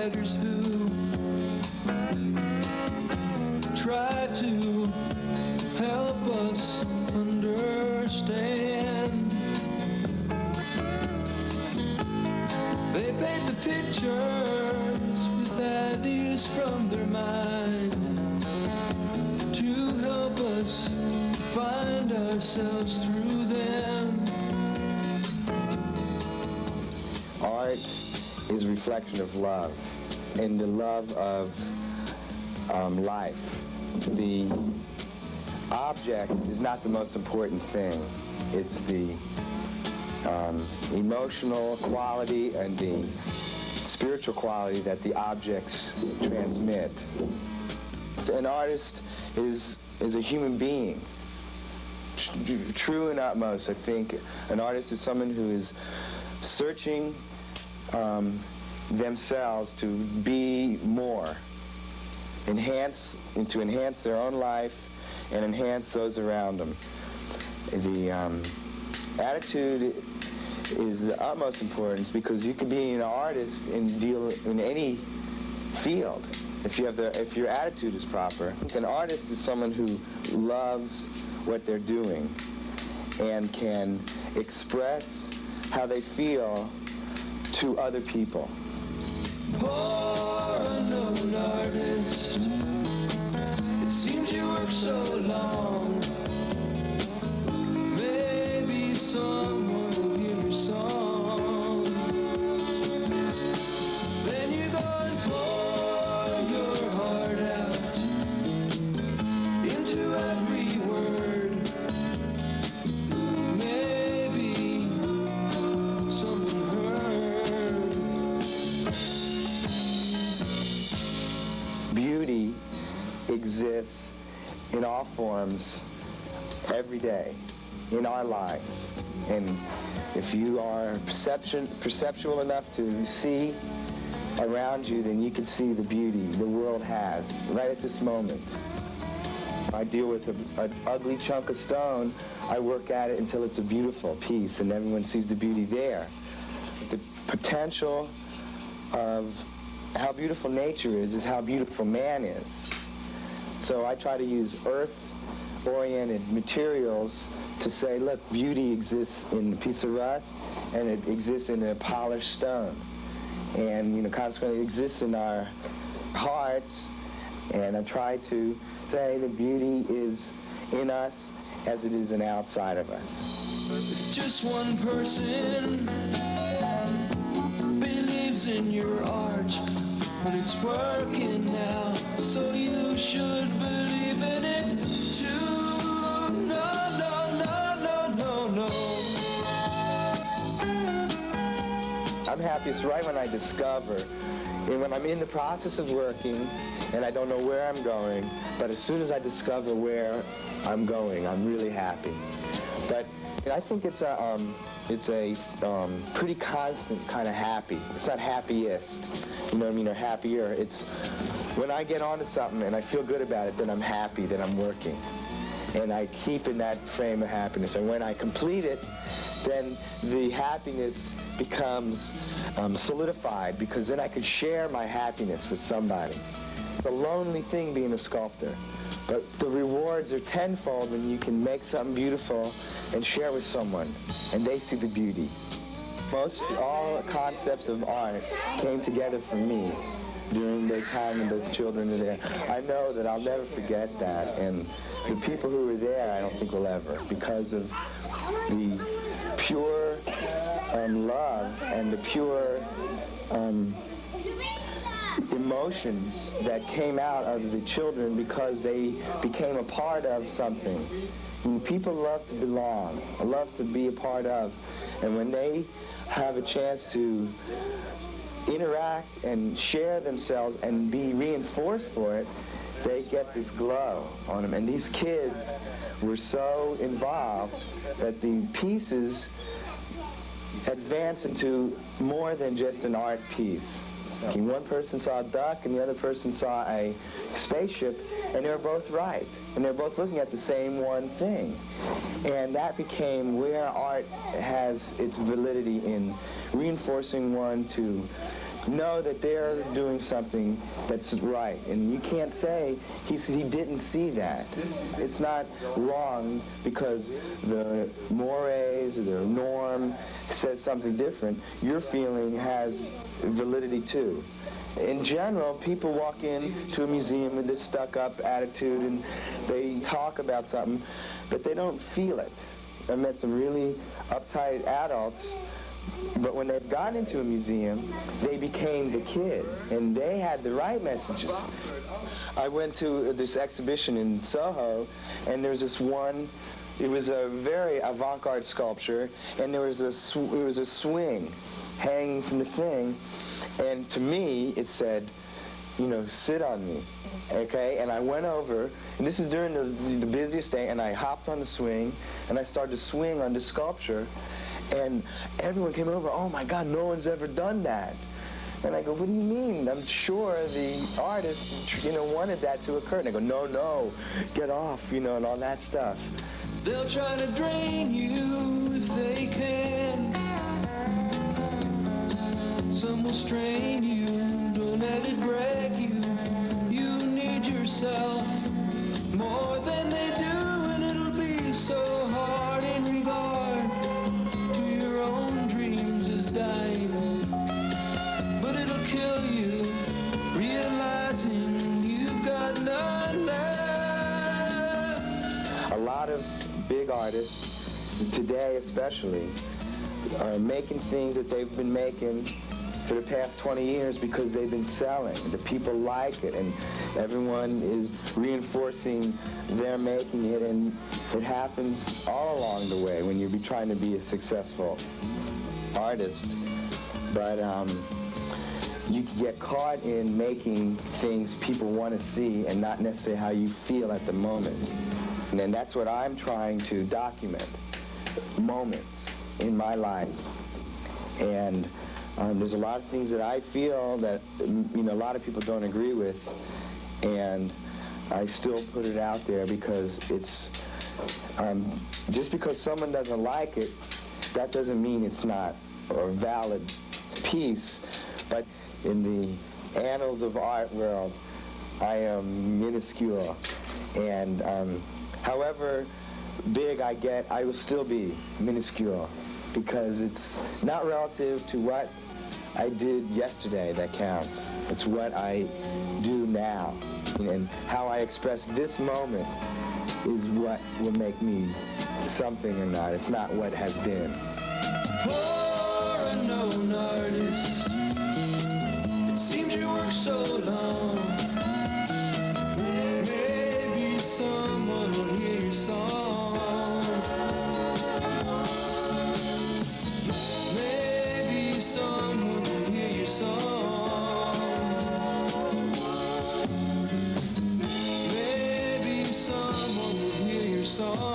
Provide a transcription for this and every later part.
beggars who try to help us understand. They paint the pictures with ideas from their mind to help us find ourselves through them. Art is a reflection of love, and the love of life. The object is not the most important thing. It's the emotional quality and the spiritual quality that the objects transmit. An artist is a human being. True and utmost, I think an artist is someone who is searching themselves to be more, to enhance their own life and enhance those around them. The attitude is the utmost importance, because you can be an artist and deal in any field if your attitude is proper. An artist is someone who loves what they're doing and can express how they feel to other people. Poor unknown artist, it seems you work so long. Maybe someone will hear your song. Then you go and pour your heart out into every word. Maybe someone heard. Beauty exists in all forms every day in our lives, and if you are perceptual enough to see around you, then you can see the beauty the world has right at this moment. I deal with an ugly chunk of stone. I work at it until it's a beautiful piece and everyone sees the beauty there. The potential of how beautiful nature is how beautiful man is. So I try to use earth-oriented materials to say, look, beauty exists in a piece of rust, and it exists in a polished stone. And, consequently, it exists in our hearts, and I try to say that beauty is in us as it is in outside of us. If just one person believes in your art, but it's working now, so you should believe in it too. No, no, no, no, no, no. I'm happiest right when I discover, and when I'm in the process of working and I don't know where I'm going, but as soon as I discover where I'm going, I'm really happy. But I think it's a pretty constant kind of happy. It's not happiest, you know what I mean, or happier. It's when I get onto something and I feel good about it, then I'm happy that I'm working. And I keep in that frame of happiness. And when I complete it, then the happiness becomes solidified, because then I could share my happiness with somebody. It's a lonely thing being a sculptor, but the rewards are tenfold when you can make something beautiful and share with someone, and they see the beauty. Most all concepts of art came together for me during the time when those children were there. I know that I'll never forget that, and the people who were there I don't think will ever, because of the pure love and the pure emotions that came out of the children, because they became a part of something. And people love to belong, love to be a part of, and when they have a chance to interact and share themselves and be reinforced for it, they get this glow on them. And these kids were so involved that the pieces advance into more than just an art piece. One person saw a duck and the other person saw a spaceship, and they were both right. And they're both looking at the same one thing. And that became where art has its validity, in reinforcing one to know that they're doing something that's right. And you can't say he didn't see that. It's not wrong because the mores or the norm says something different. Your feeling has validity too. In general, people walk into a museum with this stuck-up attitude and they talk about something, but they don't feel it. I met some really uptight adults, but when they've gotten into a museum, they became the kid, and they had the right messages. I went to this exhibition in Soho, and there was this one, it was a very avant-garde sculpture, and there was a swing hanging from the thing, and to me, it said, you know, sit on me, okay? And I went over, and this is during the busiest day, and I hopped on the swing, and I started to swing on this sculpture, and everyone came over, oh my God, no one's ever done that. And I go, what do you mean? I'm sure the artist, you know, wanted that to occur. And they go, no, get off, you know, and all that stuff. They'll try to drain you if they can. Some will strain you, don't let it break you. You need yourself more than they do, and it'll be so hard in regard to your own dreams is dying. But it'll kill you, realizing you've got none left. A lot of big artists, today especially, are making things that they've been making for the past 20 years because they've been selling. The people like it, and everyone is reinforcing their making it, and it happens all along the way when you're trying to be a successful artist. But you can get caught in making things people want to see and not necessarily how you feel at the moment. And then that's what I'm trying to document, moments in my life. And there's a lot of things that I feel that, you know, a lot of people don't agree with, and I still put it out there because it's, just because someone doesn't like it, that doesn't mean it's not a valid piece. But in the annals of art world, I am minuscule, and however big I get, I will still be minuscule, because it's not relative to what I did yesterday that counts. It's what I do now. And how I express this moment is what will make me something or not. It's not what has been. For a known artist, it seems you work so long. Maybe someone will hear your song. Maybe someone will hear your song. Maybe someone will hear your song.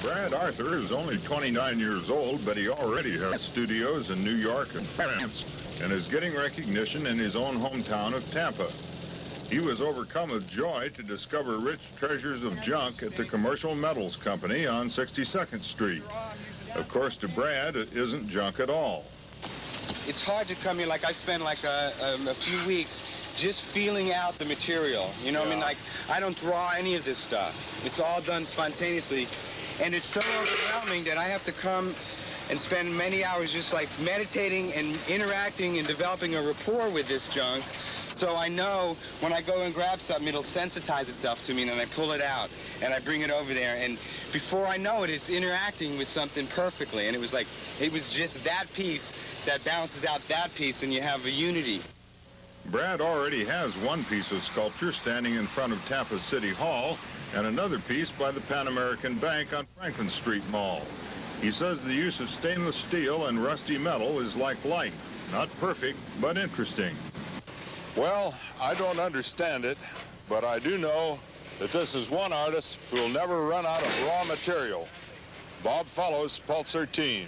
Brad Arthur is only 29 years old, but he already has studios in New York and France, and is getting recognition in his own hometown of Tampa. He was overcome with joy to discover rich treasures of junk at the Commercial Metals Company on 62nd Street. Of course, to Brad, it isn't junk at all. It's hard to come here. Like, I spent like a few weeks just feeling out the material. You know what I mean? Like, I don't draw any of this stuff. It's all done spontaneously. And it's so overwhelming that I have to come and spend many hours just like meditating and interacting and developing a rapport with this junk. So I know when I go and grab something, it'll sensitize itself to me, and then I pull it out and I bring it over there, and before I know it, it's interacting with something perfectly. And it was just that piece that balances out that piece, and you have a unity. Brad already has one piece of sculpture standing in front of Tampa City Hall and another piece by the Pan American Bank on Franklin Street Mall. He says the use of stainless steel and rusty metal is like life. Not perfect, but interesting. Well, I don't understand it, but I do know that this is one artist who will never run out of raw material. Bob Fellows, Pulse 13.